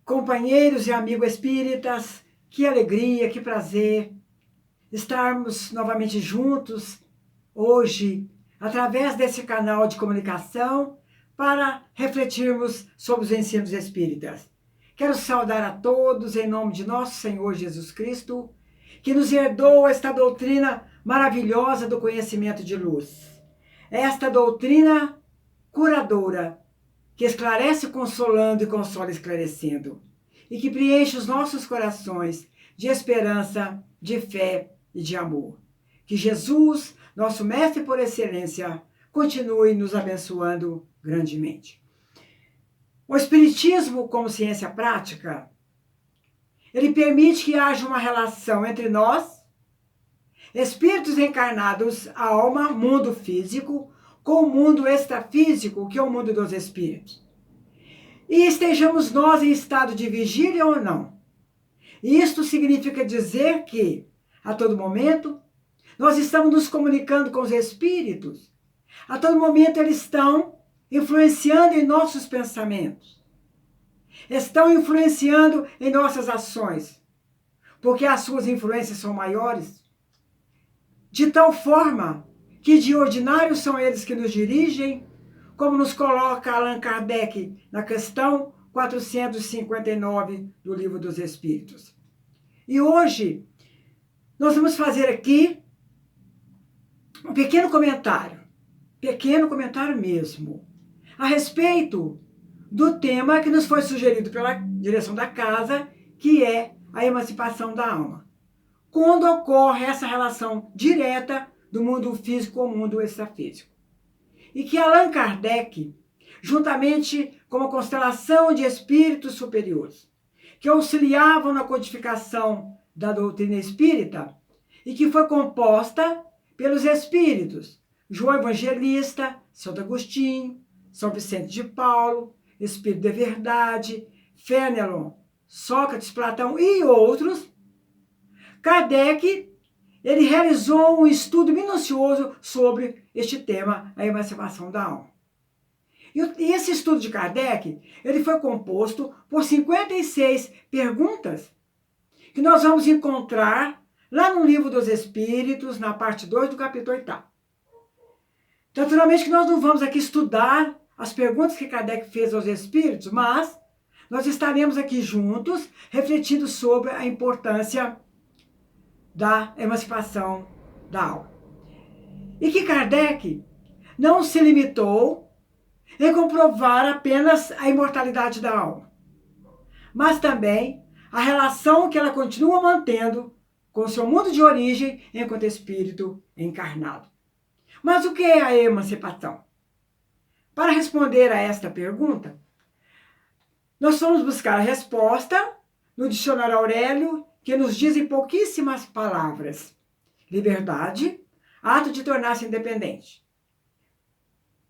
Companheiros e amigos espíritas, que alegria, que prazer estarmos novamente juntos hoje, através desse canal de comunicação, para refletirmos sobre os ensinos espíritas. Quero saudar a todos em nome de nosso Senhor Jesus Cristo, que nos herdou esta doutrina maravilhosa do conhecimento de luz. Esta doutrina curadora, que esclarece consolando e consola esclarecendo, e que preenche os nossos corações de esperança, de fé e de amor. Que Jesus, nosso mestre por excelência, continue nos abençoando grandemente. O Espiritismo, como ciência prática, ele permite que haja uma relação entre nós, espíritos encarnados, alma, mundo físico, com o mundo extrafísico, que é o mundo dos espíritos. E estejamos nós em estado de vigília ou não. Isto significa dizer que, a todo momento, nós estamos nos comunicando com os espíritos. A todo momento eles estão influenciando em nossos pensamentos. Estão influenciando em nossas ações. Porque as suas influências são maiores. De tal forma que de ordinário são eles que nos dirigem, como nos coloca Allan Kardec na questão 459 do Livro dos Espíritos. E hoje nós vamos fazer aqui um pequeno comentário mesmo, a respeito do tema que nos foi sugerido pela direção da casa, que é a emancipação da alma. Quando ocorre essa relação direta do mundo físico com o mundo extrafísico. E que Allan Kardec, juntamente com uma constelação de espíritos superiores, que auxiliavam na codificação da doutrina espírita, e que foi composta pelos espíritos João Evangelista, Santo Agostinho, São Vicente de Paulo, Espírito de Verdade, Fénelon, Sócrates, Platão e outros, Kardec, ele realizou um estudo minucioso sobre este tema, a emancipação da alma. E esse estudo de Kardec, ele foi composto por 56 perguntas que nós vamos encontrar lá no Livro dos Espíritos, na parte 2 do capítulo 8. Naturalmente que nós não vamos aqui estudar as perguntas que Kardec fez aos espíritos, mas nós estaremos aqui juntos refletindo sobre a importância da emancipação da alma. E que Kardec não se limitou em comprovar apenas a imortalidade da alma, mas também a relação que ela continua mantendo com seu mundo de origem enquanto espírito encarnado. Mas o que é a emancipação? Para responder a esta pergunta, nós vamos buscar a resposta no dicionário Aurélio, que nos diz em pouquíssimas palavras: liberdade, ato de tornar-se independente.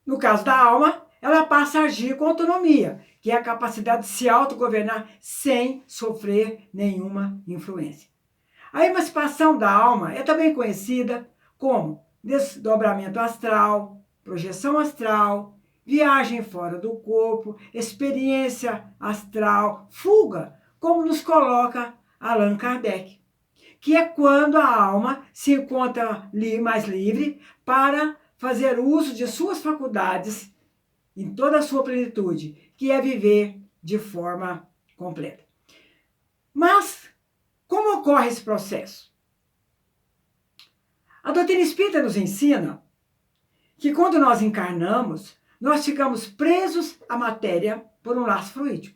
No caso da alma, ela passa a agir com autonomia, que é a capacidade de se autogovernar sem sofrer nenhuma influência. A emancipação da alma é também conhecida como desdobramento astral, projeção astral, viagem fora do corpo, experiência astral, fuga, como nos coloca Allan Kardec, que é quando a alma se encontra mais livre para fazer uso de suas faculdades em toda a sua plenitude, que é viver de forma completa. Mas como ocorre esse processo? A doutrina espírita nos ensina que quando nós encarnamos, nós ficamos presos à matéria por um laço fluídico.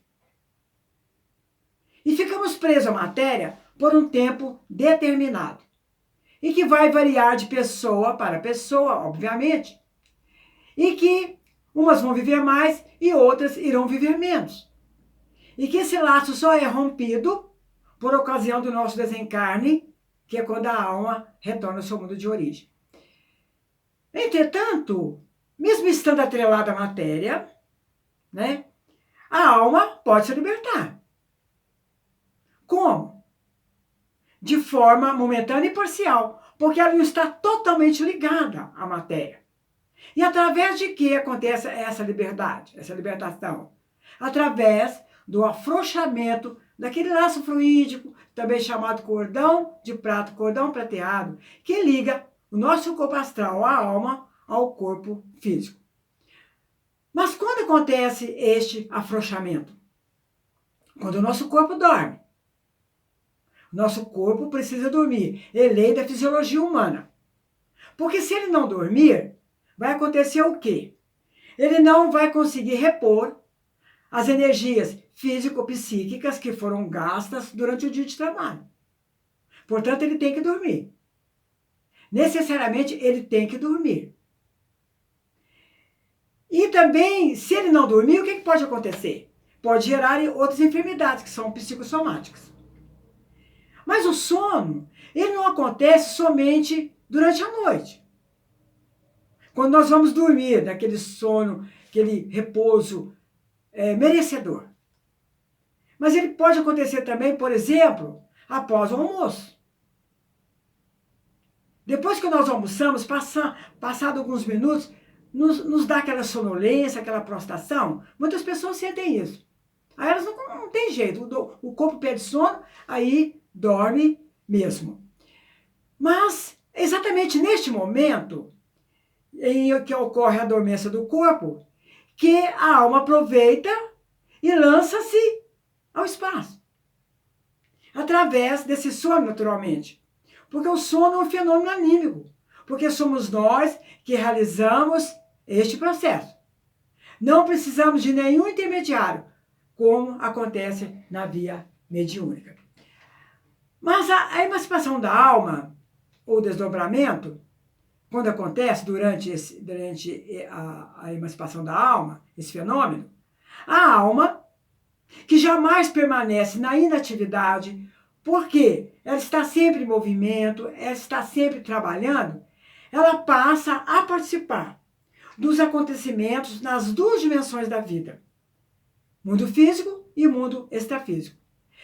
E ficamos presos à matéria por um tempo determinado. E que vai variar de pessoa para pessoa, obviamente. E que umas vão viver mais e outras irão viver menos. E que esse laço só é rompido por ocasião do nosso desencarne, que é quando a alma retorna ao seu mundo de origem. Entretanto, mesmo estando atrelada à matéria, né, a alma pode se libertar. Como? De forma momentânea e parcial, porque ela não está totalmente ligada à matéria. E através de que acontece essa liberdade, essa libertação? Através do afrouxamento daquele laço fluídico, também chamado cordão de prata, cordão prateado, que liga o nosso corpo astral, a alma, ao corpo físico. Mas quando acontece este afrouxamento? Quando o nosso corpo dorme. Nosso corpo precisa dormir. É lei da fisiologia humana. Porque se ele não dormir, vai acontecer o quê? Ele não vai conseguir repor as energias físico-psíquicas que foram gastas durante o dia de trabalho. Portanto, ele tem que dormir. Necessariamente, ele tem que dormir. E também, se ele não dormir, o que pode acontecer? Pode gerar outras enfermidades que são psicossomáticas. Mas o sono, ele não acontece somente durante a noite. Quando nós vamos dormir, daquele sono, aquele repouso merecedor. Mas ele pode acontecer também, por exemplo, após o almoço. Depois que nós almoçamos, passado alguns minutos, nos dá aquela sonolência, aquela prostração. Muitas pessoas sentem isso. Aí elas não tem jeito, o corpo perde sono, aí dorme mesmo. Mas, exatamente neste momento em que ocorre a dormência do corpo, que a alma aproveita e lança-se ao espaço. Através desse sono, naturalmente. Porque o sono é um fenômeno anímico. Porque somos nós que realizamos este processo. Não precisamos de nenhum intermediário, como acontece na via mediúnica. Mas a emancipação da alma, ou desdobramento, quando acontece durante a emancipação da alma, esse fenômeno, a alma, que jamais permanece na inatividade, porque ela está sempre em movimento, ela está sempre trabalhando, ela passa a participar dos acontecimentos nas duas dimensões da vida, mundo físico e mundo extrafísico,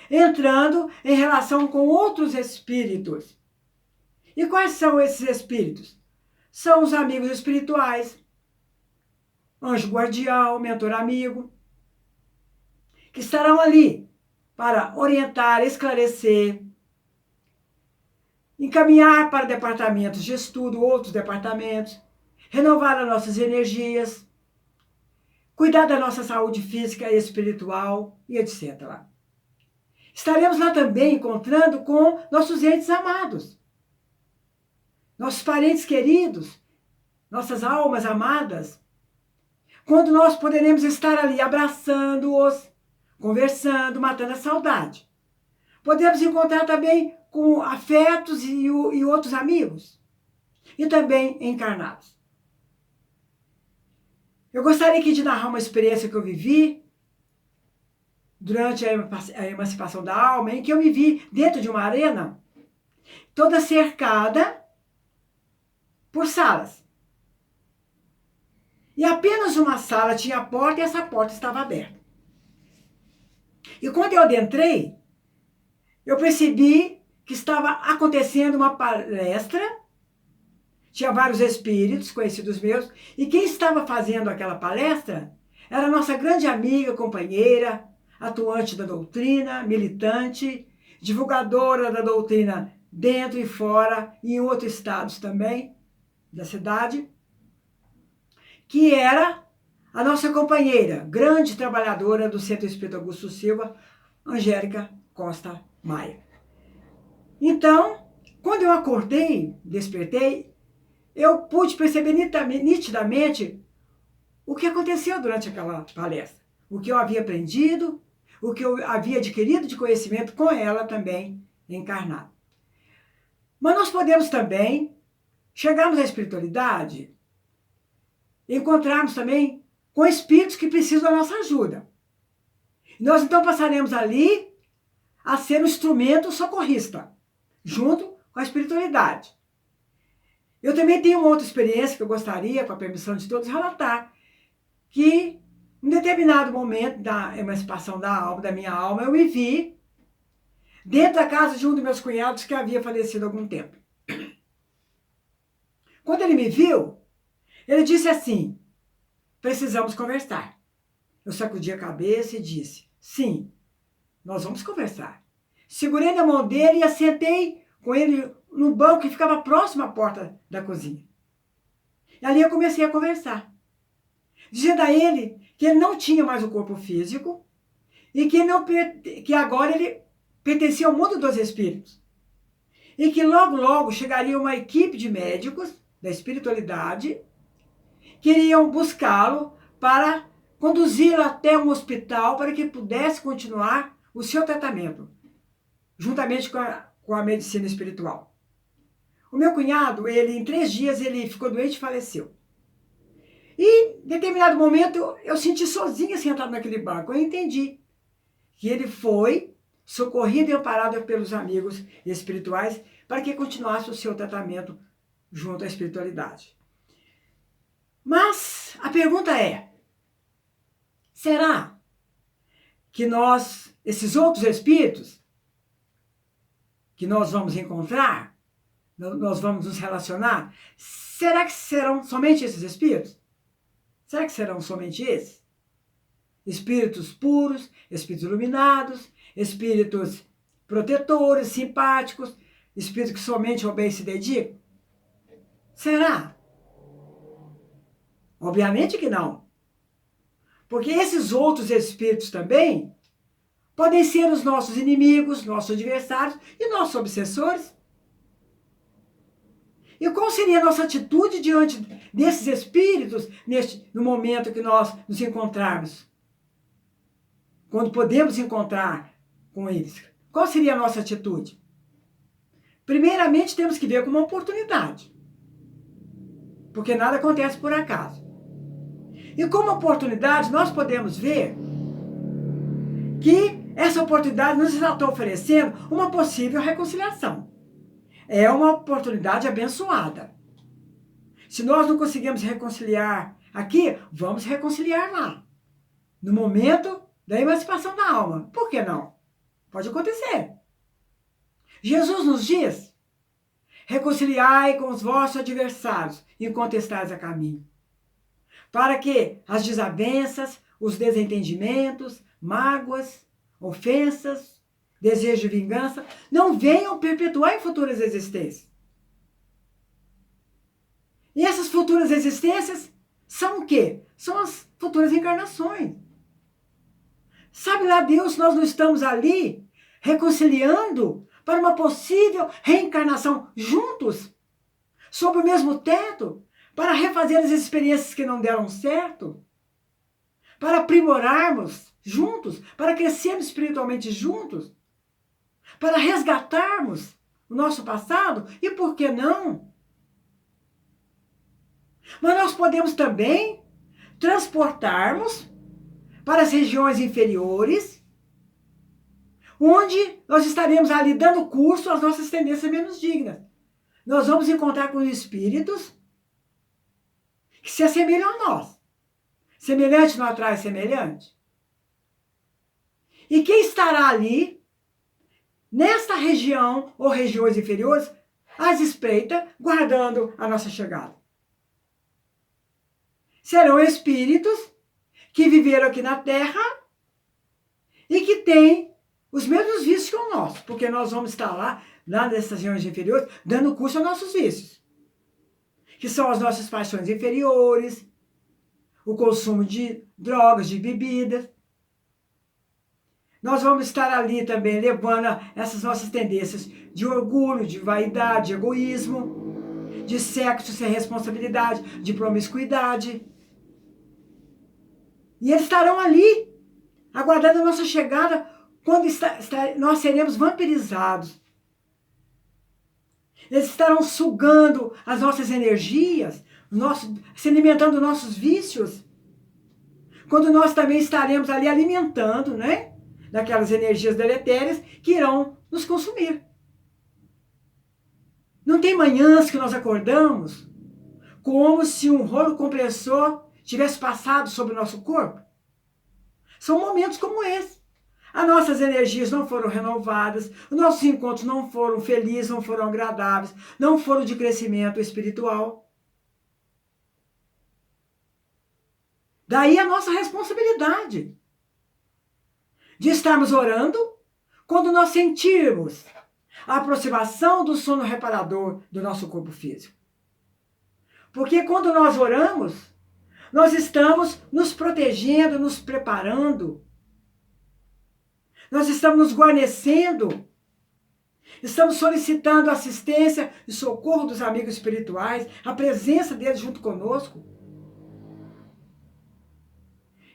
entrando em relação com outros espíritos. E quais são esses espíritos? São os amigos espirituais, anjo guardião, mentor amigo, que estarão ali para orientar, esclarecer, encaminhar para departamentos de estudo, outros departamentos, renovar as nossas energias, cuidar da nossa saúde física e espiritual e etc. Estaremos lá também encontrando com nossos entes amados, nossos parentes queridos, nossas almas amadas, quando nós poderemos estar ali abraçando-os, conversando, matando a saudade. Podemos encontrar também com afetos e outros amigos, e também encarnados. Eu gostaria aqui de narrar uma experiência que eu vivi durante a emancipação da alma, em que eu me vi dentro de uma arena, toda cercada por salas. E apenas uma sala tinha porta e essa porta estava aberta. E quando eu adentrei, eu percebi que estava acontecendo uma palestra, tinha vários espíritos conhecidos meus, e quem estava fazendo aquela palestra era a nossa grande amiga, companheira, atuante da doutrina, militante, divulgadora da doutrina dentro e fora, e em outros estados também da cidade, que era a nossa companheira, grande trabalhadora do Centro Espírita Augusto Silva, Angélica Costa Maia. Então, quando eu acordei, despertei, eu pude perceber nitidamente o que aconteceu durante aquela palestra, o que eu havia aprendido, o que eu havia adquirido de conhecimento com ela também encarnada. Mas nós podemos também chegarmos à espiritualidade, encontrarmos também com espíritos que precisam da nossa ajuda. Nós então passaremos ali a ser um instrumento socorrista, junto com a espiritualidade. Eu também tenho uma outra experiência que eu gostaria, com a permissão de todos, relatar, que em determinado momento da emancipação da minha alma, eu me vi dentro da casa de um dos meus cunhados que havia falecido há algum tempo. Quando ele me viu, ele disse assim: precisamos conversar. Eu sacudi a cabeça e disse: Sim, nós vamos conversar. Segurei na mão dele e assentei com ele no banco que ficava próximo à porta da cozinha. E ali eu comecei a conversar, dizendo a ele que ele não tinha mais o corpo físico e que agora ele pertencia ao mundo dos espíritos. E que logo, logo chegaria uma equipe de médicos da espiritualidade que iriam buscá-lo para conduzi-lo até um hospital para que pudesse continuar o seu tratamento, juntamente com a medicina espiritual. O meu cunhado, em 3 dias, ele ficou doente e faleceu. E, em determinado momento, eu senti sozinha sentado naquele banco. Eu entendi que ele foi socorrido e amparado pelos amigos espirituais para que continuasse o seu tratamento junto à espiritualidade. Mas a pergunta é, será que esses outros espíritos que nós vamos encontrar, nós vamos nos relacionar, será que serão somente esses espíritos? Será que serão somente esses? Espíritos puros, espíritos iluminados, espíritos protetores, simpáticos, espíritos que somente ao bem se dedicam? Será? Obviamente que não. Porque esses outros espíritos também podem ser os nossos inimigos, nossos adversários e nossos obsessores. E qual seria a nossa atitude diante desses espíritos no momento que nós nos encontrarmos? Quando podemos encontrar com eles. Qual seria a nossa atitude? Primeiramente, temos que ver como uma oportunidade. Porque nada acontece por acaso. E como oportunidade, nós podemos ver que essa oportunidade nos está oferecendo uma possível reconciliação. É uma oportunidade abençoada. Se nós não conseguimos reconciliar aqui, vamos reconciliar lá. No momento da emancipação da alma. Por que não? Pode acontecer. Jesus nos diz, reconciliai com os vossos adversários enquanto estáis a caminho, para que as desavenças, os desentendimentos, mágoas, ofensas, desejo de vingança, não venham perpetuar em futuras existências. E essas futuras existências são o quê? São as futuras encarnações. Sabe lá Deus, nós não estamos ali reconciliando para uma possível reencarnação juntos, sob o mesmo teto, para refazer as experiências que não deram certo, para aprimorarmos juntos, para crescermos espiritualmente juntos, para resgatarmos o nosso passado e por que não? Mas nós podemos também transportarmos para as regiões inferiores, onde nós estaremos ali dando curso às nossas tendências menos dignas. Nós vamos encontrar com espíritos que se assemelham a nós. Semelhante não atrai semelhante. E quem estará ali, nesta região ou regiões inferiores, às espreitas, guardando a nossa chegada? Serão espíritos que viveram aqui na Terra e que têm os mesmos vícios que o nosso, porque nós vamos estar lá nessas regiões inferiores, dando curso aos nossos vícios, que são as nossas paixões inferiores, o consumo de drogas, de bebidas. Nós vamos estar ali também levando essas nossas tendências de orgulho, de vaidade, de egoísmo, de sexo sem responsabilidade, de promiscuidade. E eles estarão ali, aguardando a nossa chegada, quando nós seremos vampirizados. Eles estarão sugando as nossas energias, se alimentando dos nossos vícios, quando nós também estaremos ali alimentando, né, daquelas energias deletérias que irão nos consumir. Não tem manhãs que nós acordamos como se um rolo compressor tivesse passado sobre o nosso corpo? São momentos como esse. As nossas energias não foram renovadas, os nossos encontros não foram felizes, não foram agradáveis, não foram de crescimento espiritual. Daí a nossa responsabilidade de estarmos orando quando nós sentirmos a aproximação do sono reparador do nosso corpo físico. Porque quando nós oramos, nós estamos nos protegendo, nos preparando, nós estamos nos guarnecendo, estamos solicitando assistência e socorro dos amigos espirituais, a presença deles junto conosco.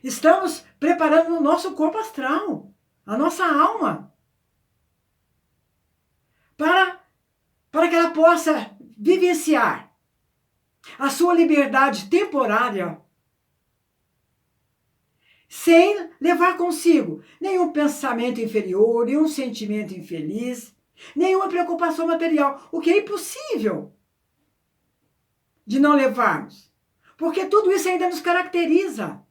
Estamos preparando o nosso corpo astral, a nossa alma, para que ela possa vivenciar a sua liberdade temporária, sem levar consigo nenhum pensamento inferior, nenhum sentimento infeliz, nenhuma preocupação material, o que é impossível de não levarmos, porque tudo isso ainda nos caracteriza.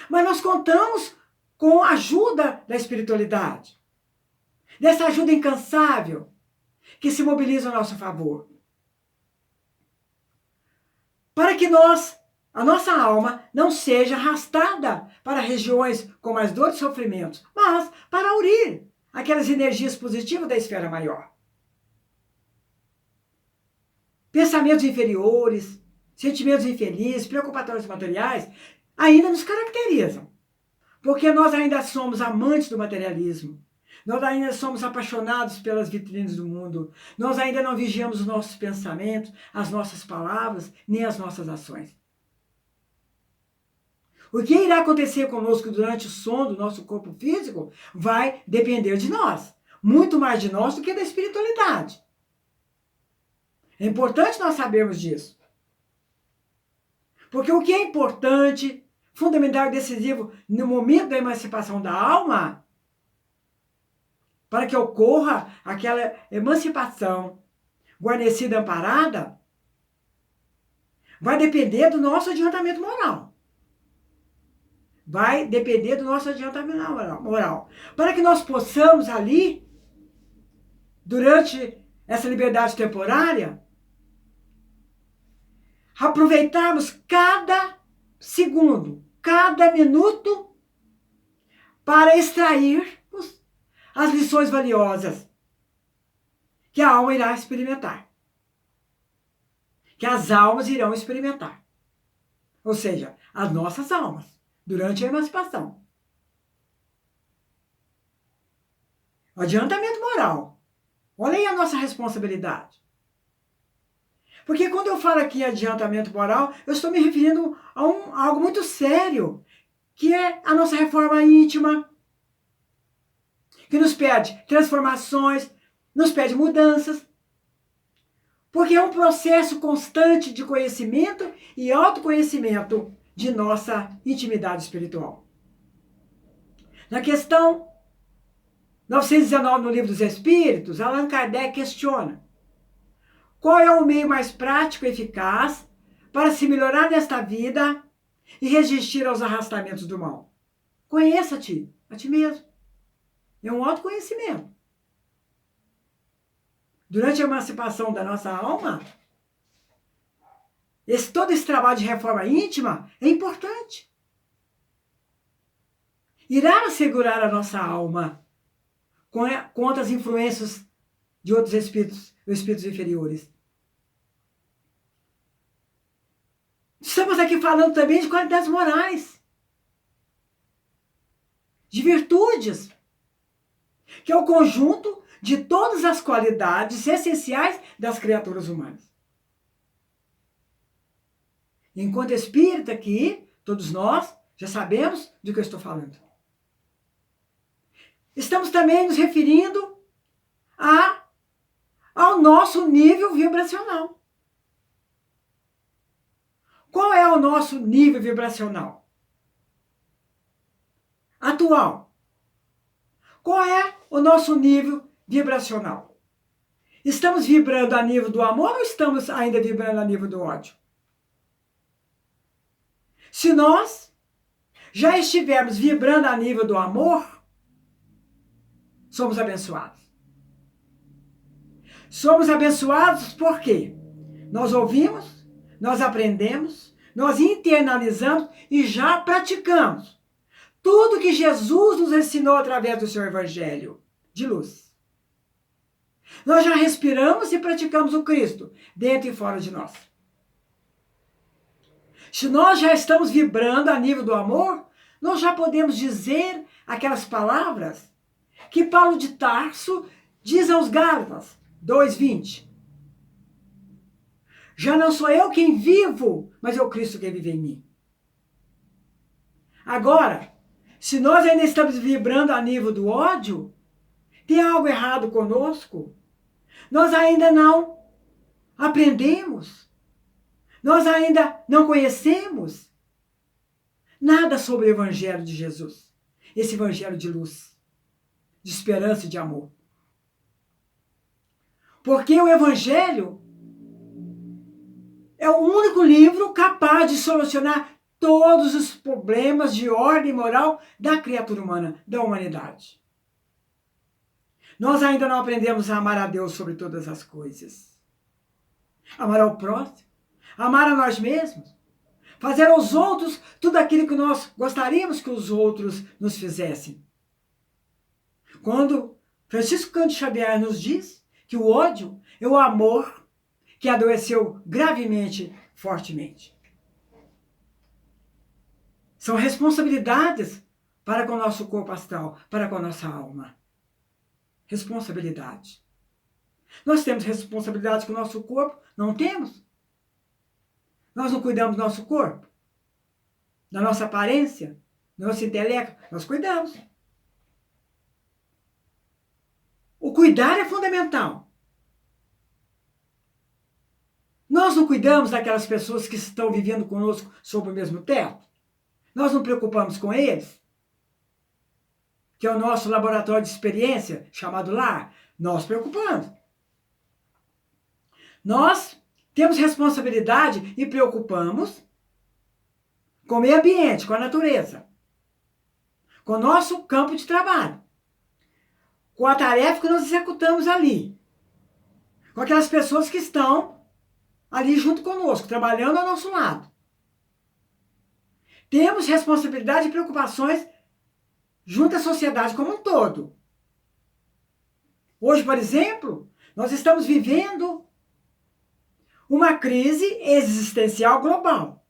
Mas nós contamos com a ajuda da espiritualidade, dessa ajuda incansável que se mobiliza a nosso favor, para que a nossa alma não seja arrastada para regiões com mais dor e sofrimentos, mas para aurir aquelas energias positivas da esfera maior. Pensamentos inferiores, sentimentos infelizes, preocupatórios materiais, ainda nos caracterizam, porque nós ainda somos amantes do materialismo, nós ainda somos apaixonados pelas vitrines do mundo, nós ainda não vigiamos os nossos pensamentos, as nossas palavras, nem as nossas ações. O que irá acontecer conosco durante o sono do nosso corpo físico vai depender de nós, muito mais de nós do que da espiritualidade. É importante nós sabermos disso. Porque o que é importante, fundamental e decisivo no momento da emancipação da alma, para que ocorra aquela emancipação guarnecida, amparada, vai depender do nosso adiantamento moral. Vai depender do nosso adiantamento moral. Para que nós possamos ali, durante essa liberdade temporária, aproveitarmos cada segundo, cada minuto para extrair as lições valiosas que a alma irá experimentar, que as almas irão experimentar, ou seja, as nossas almas, durante a emancipação. O adiantamento moral. Olha aí a nossa responsabilidade. Porque quando eu falo aqui em adiantamento moral, eu estou me referindo a algo muito sério, que é a nossa reforma íntima, que nos pede transformações, nos pede mudanças, porque é um processo constante de conhecimento e autoconhecimento de nossa intimidade espiritual. Na questão 919 no Livro dos Espíritos, Allan Kardec questiona: qual é o meio mais prático e eficaz para se melhorar nesta vida e resistir aos arrastamentos do mal? Conheça-te, a ti mesmo. É um autoconhecimento. Durante a emancipação da nossa alma, todo esse trabalho de reforma íntima é importante. Irá assegurar a nossa alma contra as influências de outros espíritos inferiores. Estamos aqui falando também de qualidades morais, de virtudes, que é o conjunto de todas as qualidades essenciais das criaturas humanas. Enquanto espírita aqui, todos nós já sabemos do que eu estou falando. Estamos também nos referindo ao nosso nível vibracional. Qual é o nosso nível vibracional atual? Qual é o nosso nível vibracional? Estamos vibrando a nível do amor ou estamos ainda vibrando a nível do ódio? Se nós já estivermos vibrando a nível do amor, somos abençoados. Somos abençoados porque nós ouvimos, nós aprendemos, nós internalizamos e já praticamos tudo que Jesus nos ensinou através do seu Evangelho de luz. Nós já respiramos e praticamos o Cristo dentro e fora de nós. Se nós já estamos vibrando a nível do amor, nós já podemos dizer aquelas palavras que Paulo de Tarso diz aos Gálatas 2:20. Já não sou eu quem vivo, mas é o Cristo que vive em mim. Agora, se nós ainda estamos vibrando a nível do ódio, tem algo errado conosco. Nós ainda não aprendemos. Nós ainda não conhecemos nada sobre o Evangelho de Jesus. Esse Evangelho de luz, de esperança e de amor. Porque o Evangelho é o único livro capaz de solucionar todos os problemas de ordem moral da criatura humana, da humanidade. Nós ainda não aprendemos a amar a Deus sobre todas as coisas. Amar ao próximo, amar a nós mesmos, fazer aos outros tudo aquilo que nós gostaríamos que os outros nos fizessem. Quando Francisco Cândido Xavier nos diz que o ódio é o amor que adoeceu gravemente, fortemente. São responsabilidades para com o nosso corpo astral, para com a nossa alma. Responsabilidade. Nós temos responsabilidade com o nosso corpo? Não temos? Nós não cuidamos do nosso corpo? Da nossa aparência? Do nosso intelecto? Nós cuidamos. O cuidar é fundamental. Nós não cuidamos daquelas pessoas que estão vivendo conosco sob o mesmo teto? Nós não preocupamos com eles? Que é o nosso laboratório de experiência, chamado lar? Nós preocupamos. Nós temos responsabilidade e preocupamos com o meio ambiente, com a natureza, com o nosso campo de trabalho, com a tarefa que nós executamos ali, com aquelas pessoas que estão ali junto conosco, trabalhando ao nosso lado. Temos responsabilidade e preocupações junto à sociedade como um todo. Hoje, por exemplo, nós estamos vivendo uma crise existencial global.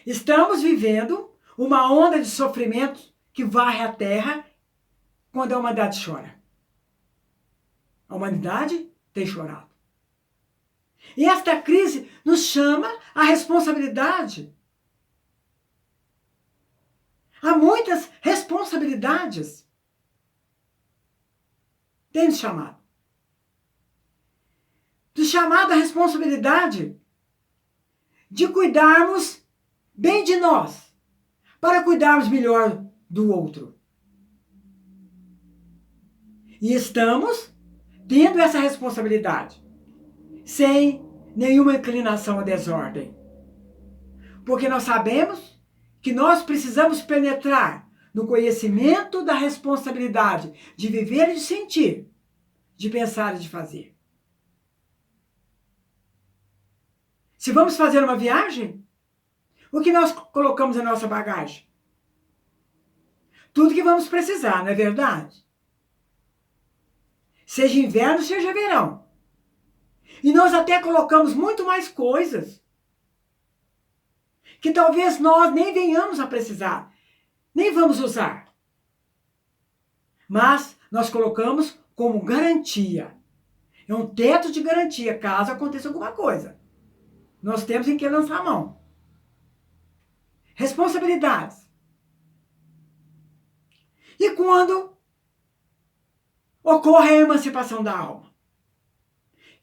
Estamos vivendo uma onda de sofrimento que varre a Terra quando a humanidade chora. A humanidade tem chorado. E esta crise nos chama à responsabilidade. Há muitas responsabilidades. Tem nos chamado. Nos chamado à responsabilidade de cuidarmos bem de nós, para cuidarmos melhor do outro. E estamos tendo essa responsabilidade, sem nenhuma inclinação à desordem. Porque nós sabemos que nós precisamos penetrar no conhecimento da responsabilidade de viver e de sentir, de pensar e de fazer. Se vamos fazer uma viagem, o que nós colocamos na nossa bagagem? Tudo que vamos precisar, não é verdade? Seja inverno, seja verão. E nós até colocamos muito mais coisas que talvez nós nem venhamos a precisar, nem vamos usar. Mas nós colocamos como garantia. É um teto de garantia, caso aconteça alguma coisa. Nós temos em que lançar a mão. Responsabilidades. E quando ocorre a emancipação da alma?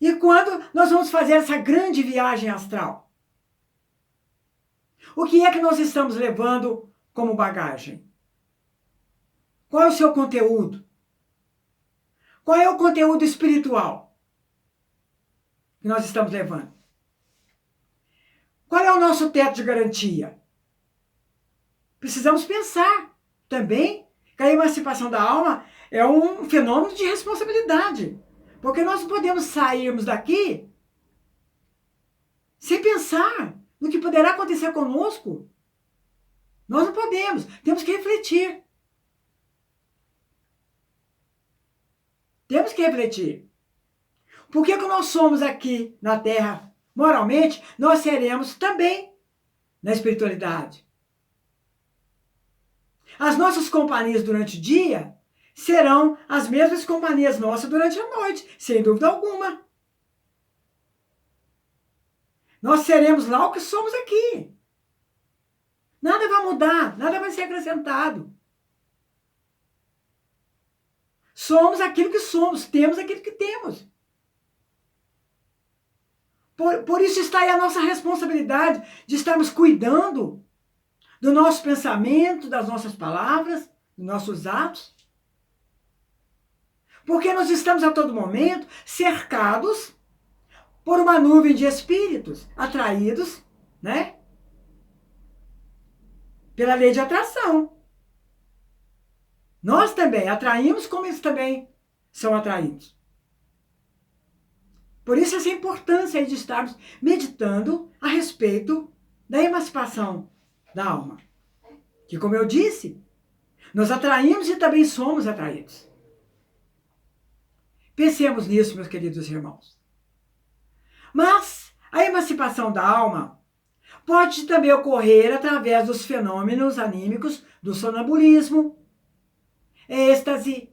E quando nós vamos fazer essa grande viagem astral? O que é que nós estamos levando como bagagem? Qual é o seu conteúdo? Qual é o conteúdo espiritual que nós estamos levando? Qual é o nosso teto de garantia? Precisamos pensar também que a emancipação da alma é um fenômeno de responsabilidade. Porque nós não podemos sairmos daqui sem pensar no que poderá acontecer conosco Nós não podemos, temos que refletir. Temos que refletir. Por que nós somos aqui na Terra, moralmente, nós seremos também na espiritualidade. As nossas companhias durante o dia serão as mesmas companhias nossas durante a noite, sem dúvida alguma. Nós seremos lá o que somos aqui. Nada vai mudar, nada vai ser acrescentado. Somos aquilo que somos, temos aquilo que temos. Por isso está aí a nossa responsabilidade de estarmos cuidando do nosso pensamento, das nossas palavras, dos nossos atos. Porque nós estamos a todo momento cercados por uma nuvem de espíritos atraídos, né? Pela lei de atração. Nós também atraímos como eles também são atraídos. Por isso essa importância aí de estarmos meditando a respeito da emancipação da alma. Que, como eu disse, nós atraímos e também somos atraídos. Pensemos nisso, meus queridos irmãos. Mas a emancipação da alma pode também ocorrer através dos fenômenos anímicos do sonambulismo, êxtase,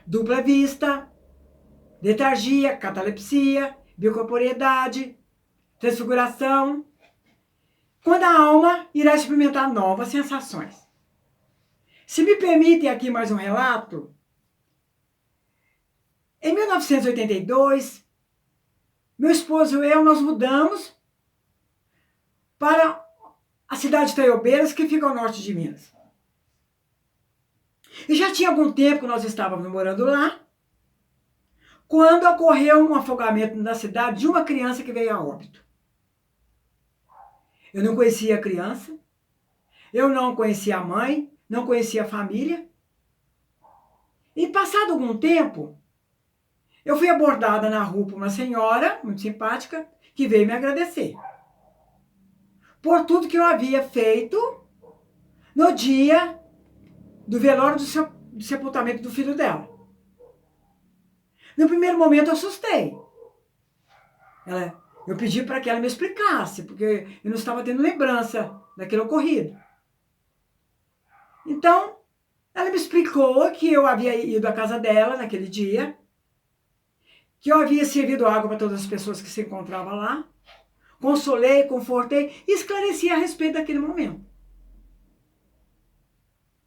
dupla vista, letargia, catalepsia, bicorporeidade, transfiguração, quando a alma irá experimentar novas sensações. Se me permitem aqui mais um relato, em 1982, meu esposo e eu, nós mudamos para a cidade de Taiobeiras, que fica ao norte de Minas. E já tinha algum tempo que nós estávamos morando lá, quando ocorreu um afogamento na cidade de uma criança que veio a óbito. Eu não conhecia a criança, eu não conhecia a mãe, não conhecia a família. E passado algum tempo, eu fui abordada na rua por uma senhora, muito simpática, que veio me agradecer por tudo que eu havia feito no dia do velório do sepultamento do filho dela. No primeiro momento eu assustei. Eu pedi para que ela me explicasse, porque eu não estava tendo lembrança daquele ocorrido. Então, ela me explicou que eu havia ido à casa dela naquele dia, que eu havia servido água para todas as pessoas que se encontravam lá, consolei, confortei e esclareci a respeito daquele momento.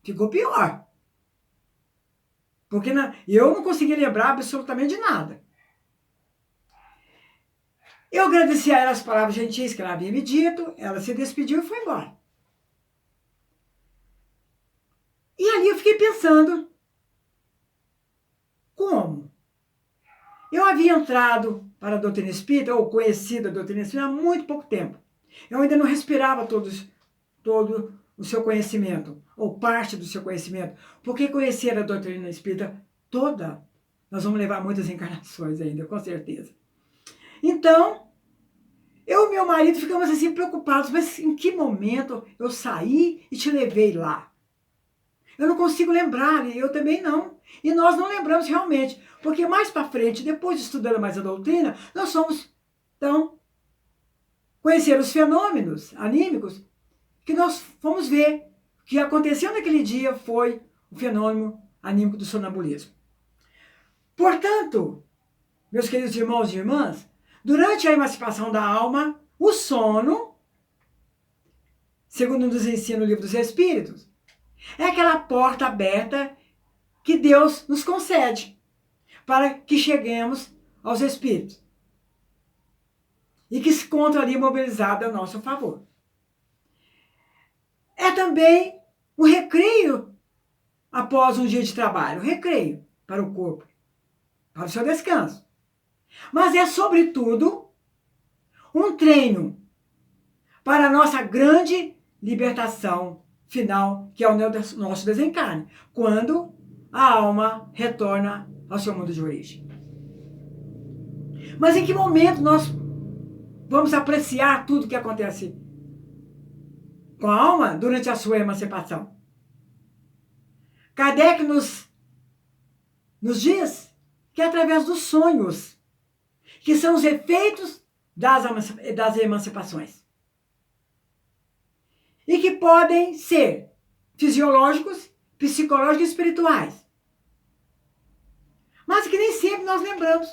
Ficou pior. Porque eu não conseguia lembrar absolutamente de nada. Eu agradeci a ela as palavras gentis que ela havia me dito, ela se despediu e foi embora. E ali eu fiquei pensando, como? Eu havia entrado para a doutrina espírita, ou conhecido a doutrina espírita, há muito pouco tempo. Eu ainda não respirava todo o seu conhecimento, ou parte do seu conhecimento, porque conhecer a doutrina espírita toda, nós vamos levar muitas encarnações ainda, com certeza. Então, eu e meu marido ficamos assim preocupados, mas em que momento eu saí e te levei lá? Eu não consigo lembrar, e eu também não. E nós não lembramos realmente, porque mais para frente, depois de estudando mais a doutrina, nós fomos, então, conhecer os fenômenos anímicos que nós fomos ver. O que aconteceu naquele dia foi o fenômeno anímico do sonambulismo. Portanto, meus queridos irmãos e irmãs, durante a emancipação da alma, o sono, segundo nos ensina o Livro dos Espíritos, é aquela porta aberta que Deus nos concede para que cheguemos aos Espíritos e que se encontra ali mobilizado a nosso favor. É também um recreio após um dia de trabalho, um recreio para o corpo, para o seu descanso. Mas é, sobretudo, um treino para a nossa grande libertação final, que é o nosso desencarne, quando a alma retorna ao seu mundo de origem. Mas em que momento nós vamos apreciar tudo que acontece com a alma durante a sua emancipação. Kardec nos diz que é através dos sonhos, que são os efeitos das emancipações. E que podem ser fisiológicos, psicológicos e espirituais. Mas que nem sempre nós lembramos.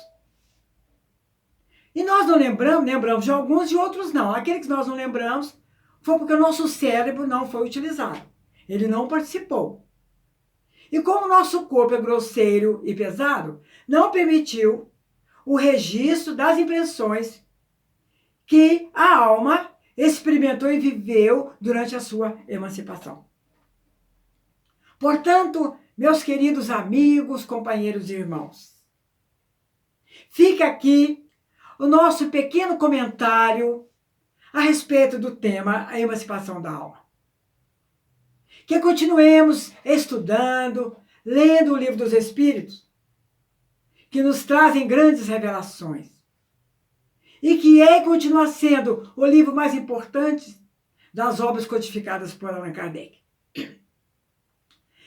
E nós não lembramos de alguns e outros não. Aquele que nós não lembramos foi porque o nosso cérebro não foi utilizado. Ele não participou. E como o nosso corpo é grosseiro e pesado, não permitiu o registro das impressões que a alma experimentou e viveu durante a sua emancipação. Portanto, meus queridos amigos, companheiros e irmãos, fica aqui o nosso pequeno comentário a respeito do tema a emancipação da alma. Que continuemos estudando, lendo o Livro dos Espíritos, que nos trazem grandes revelações, e que é e continua sendo o livro mais importante das obras codificadas por Allan Kardec.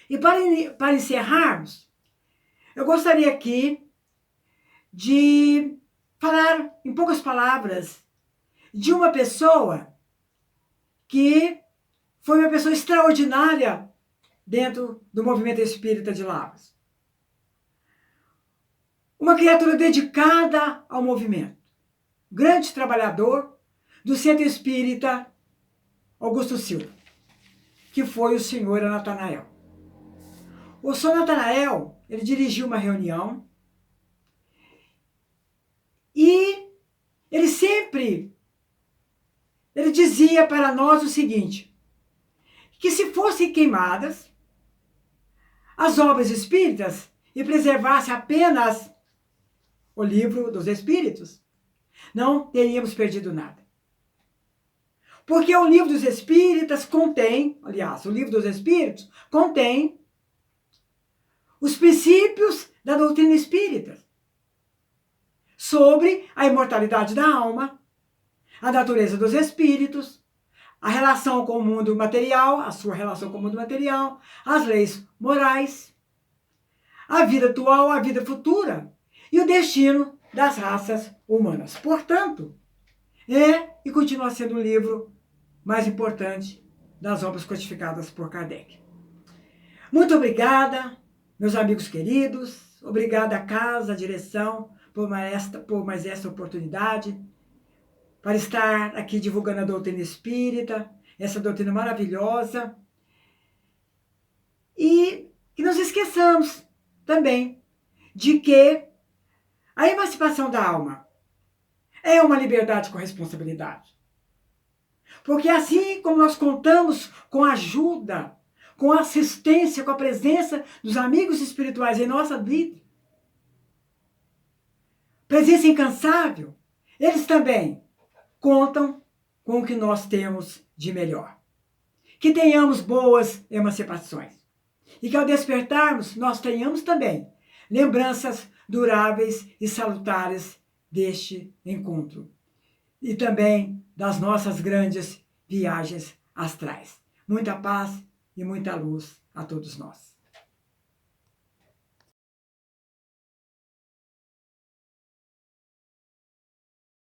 E para encerrarmos, eu gostaria aqui de falar, em poucas palavras, de uma pessoa que foi uma pessoa extraordinária dentro do movimento espírita de Lavras. Uma criatura dedicada ao movimento. Grande trabalhador do Centro Espírita Augusto Silva, que foi o senhor Natanael. O senhor Natanael, ele dirigiu uma reunião e ele dizia para nós o seguinte, que se fossem queimadas as obras espíritas e preservasse apenas o Livro dos Espíritos, não teríamos perdido nada. Porque o Livro dos Espíritos contém, aliás, o Livro dos Espíritos contém os princípios da doutrina espírita sobre a imortalidade da alma, a natureza dos espíritos, a relação com o mundo material, a sua relação com o mundo material, as leis morais, a vida atual, a vida futura e o destino das raças humanas. Portanto, é e continua sendo o livro mais importante das obras codificadas por Kardec. Muito obrigada, meus amigos queridos, obrigada à casa, à direção, por mais esta oportunidade, para estar aqui divulgando a doutrina espírita, essa doutrina maravilhosa. E que não esqueçamos também de que a emancipação da alma é uma liberdade com responsabilidade. Porque assim como nós contamos com a ajuda, com a assistência, com a presença dos amigos espirituais em nossa vida, presença incansável, eles também contam com o que nós temos de melhor. Que tenhamos boas emancipações. E que ao despertarmos, nós tenhamos também lembranças duráveis e salutares deste encontro. E também das nossas grandes viagens astrais. Muita paz e muita luz a todos nós.